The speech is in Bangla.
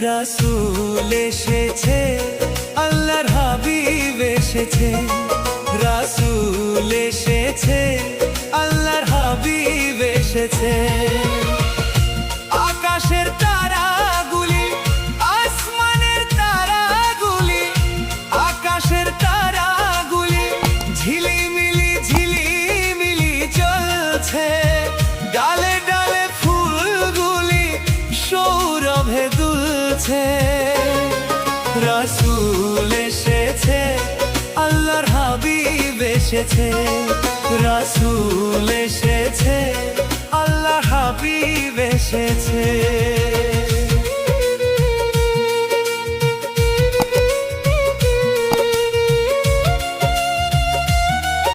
রাসূল এসেছে, আল্লাহর হাবিব এসেছে। রাসূল এসেছে, আল্লাহর হাবিব এসেছে। আকাশের তারাগুলি, আসমানের তারাগুলি, আকাশের তারাগুলি ঝিলিমিলি ঝিলিমিলি জ্বলছে। ডালে ডালে ফুলগুলি সৌরভে দুলছে। রাসূল এসেছে, আল্লাহর হাবিব এসেছে। রাসূল এসেছে, আল্লাহর হাবিব এসেছে।